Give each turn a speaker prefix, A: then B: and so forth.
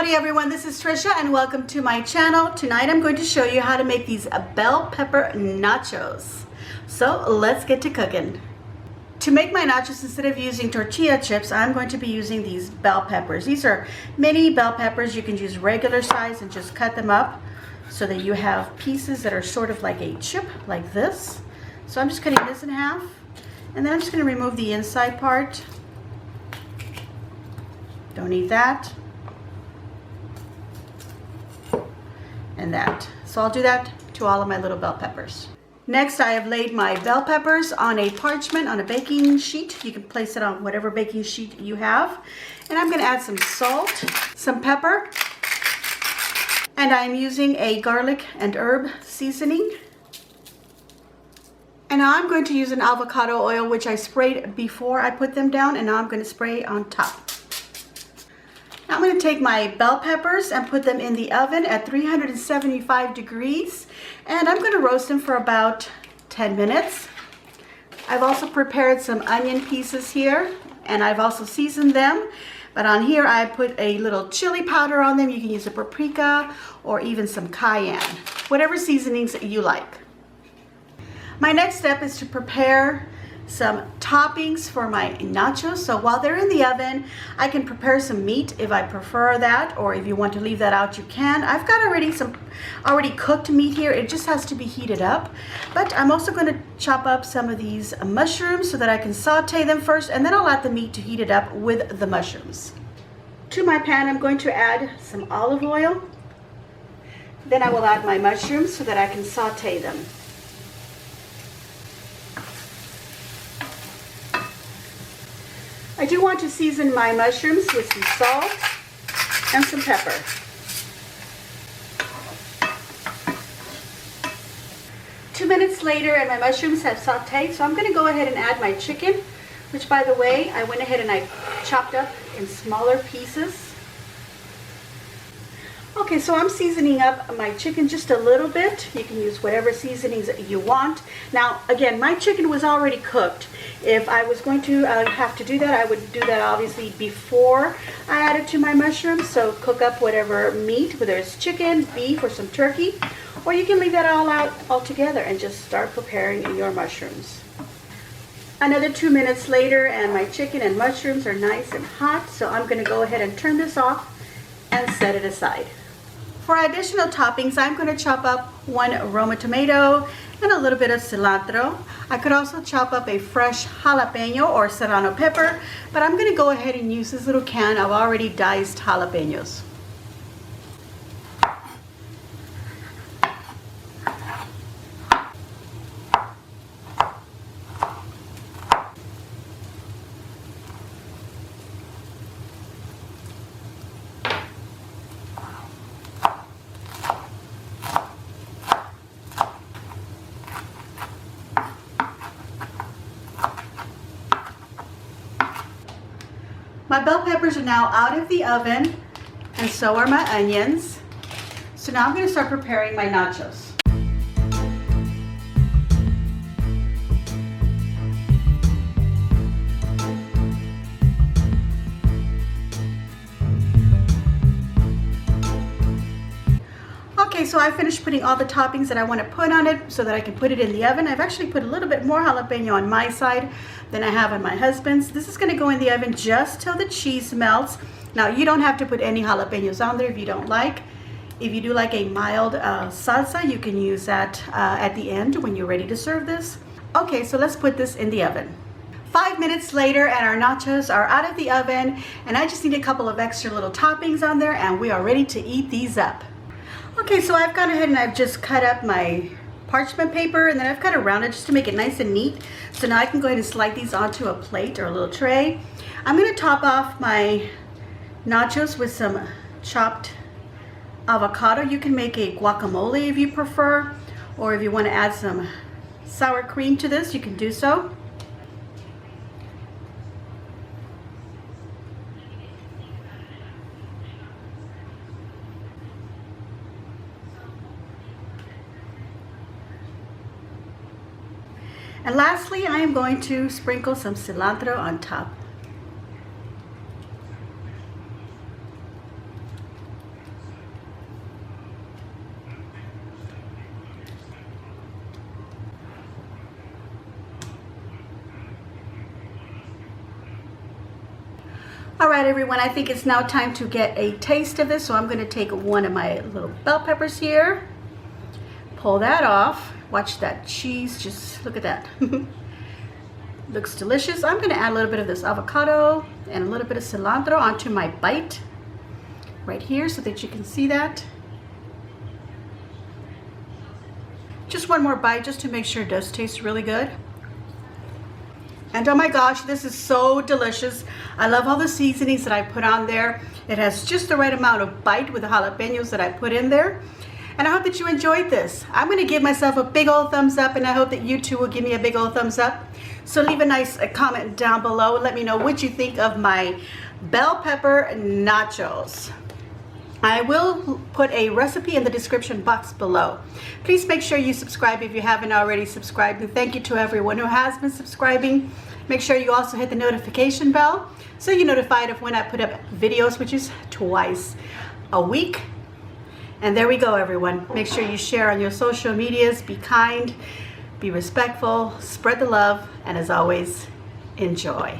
A: Howdy everyone, this is Trisha and welcome to my channel. Tonight I'm going to show you how to make these bell pepper nachos. So let's get to cooking. To make my nachos, instead of using tortilla chips, I'm going to be using these bell peppers. These are mini bell peppers. You can use regular size and just cut them up so that you have pieces that are sort of like a chip, like this. So I'm just cutting this in half, and then I'm just going to remove the inside part. Don't need that. And that. So I'll do that to all of my little bell peppers. Next, I have laid my bell peppers on a parchment, on a baking sheet. You can place it on whatever baking sheet you have. And I'm going to add some salt, some pepper, and I'm using a garlic and herb seasoning. And now I'm going to use an avocado oil, which I sprayed before I put them down, and now I'm going to spray on top. Now I'm going to take my bell peppers and put them in the oven at 375 degrees, and I'm going to roast them for about 10 minutes. I've also prepared some onion pieces here, and I've also seasoned them. But on here I put a little chili powder on them. You can use a paprika or even some cayenne, whatever seasonings you like. My next step is to prepare some toppings for my nachos. So while they're in the oven, I can prepare some meat if I prefer that, or if you want to leave that out, you can. I've got already cooked meat here. It just has to be heated up. But I'm also going to chop up some of these mushrooms so that I can saute them first, and then I'll add the meat to heat it up with the mushrooms. To my pan, I'm going to add some olive oil. Then I will add my mushrooms so that I can saute them. I do want to season my mushrooms with some salt and some pepper. Two minutes later and my mushrooms have sauteed, so I'm going to go ahead and add my chicken, which, by the way, I went ahead and I chopped up in smaller pieces. Okay, so I'm seasoning up my chicken just a little bit. You can use whatever seasonings you want. Now, again, my chicken was already cooked. If I was going to have to do that, I would do that obviously before I add it to my mushrooms. So cook up whatever meat, whether it's chicken, beef, or some turkey, or you can leave that all out altogether and just start preparing your mushrooms. Another 2 minutes later and my chicken and mushrooms are nice and hot, so I'm going to go ahead and turn this off and set it aside. For additional toppings, I'm going to chop up one Roma tomato and a little bit of cilantro. I could also chop up a fresh jalapeno or serrano pepper, but I'm going to go ahead and use this little can of already diced jalapenos. My bell peppers are now out of the oven, and so are my onions. So now I'm going to start preparing my nachos. Okay, so I finished putting all the toppings that I want to put on it so that I can put it in the oven. I've actually put a little bit more jalapeno on my side than I have on my husband's. This is going to go in the oven just till the cheese melts. Now, you don't have to put any jalapenos on there if you don't like. If you do like a mild salsa, you can use that at the end when you're ready to serve this. Okay, so let's put this in the oven. 5 minutes later and our nachos are out of the oven, and I just need a couple of extra little toppings on there and we are ready to eat these up. Okay, so I've gone ahead and I've just cut up my parchment paper, and then I've cut it around it just to make it nice and neat. So now I can go ahead and slide these onto a plate or a little tray. I'm going to top off my nachos with some chopped avocado. You can make a guacamole if you prefer, or if you want to add some sour cream to this, you can do so. And lastly, I am going to sprinkle some cilantro on top. All right, everyone, I think it's now time to get a taste of this. So I'm going to take one of my little bell peppers here, pull that off. Watch that cheese, just look at that. Looks delicious. I'm going to add a little bit of this avocado and a little bit of cilantro onto my bite right here so that you can see that. Just one more bite just to make sure it does taste really good. And oh my gosh, this is so delicious. I love all the seasonings that I put on there. It has just the right amount of bite with the jalapenos that I put in there. And I hope that you enjoyed this. I'm going to give myself a big old thumbs up, and I hope that you too will give me a big old thumbs up. So leave a nice comment down below and let me know what you think of my bell pepper nachos. I will put a recipe in the description box below. Please make sure you subscribe if you haven't already subscribed. And thank you to everyone who has been subscribing. Make sure you also hit the notification bell so you're notified of when I put up videos, which is twice a week. And there we go, everyone. Make sure you share on your social medias. Be kind, be respectful, spread the love, and as always, enjoy.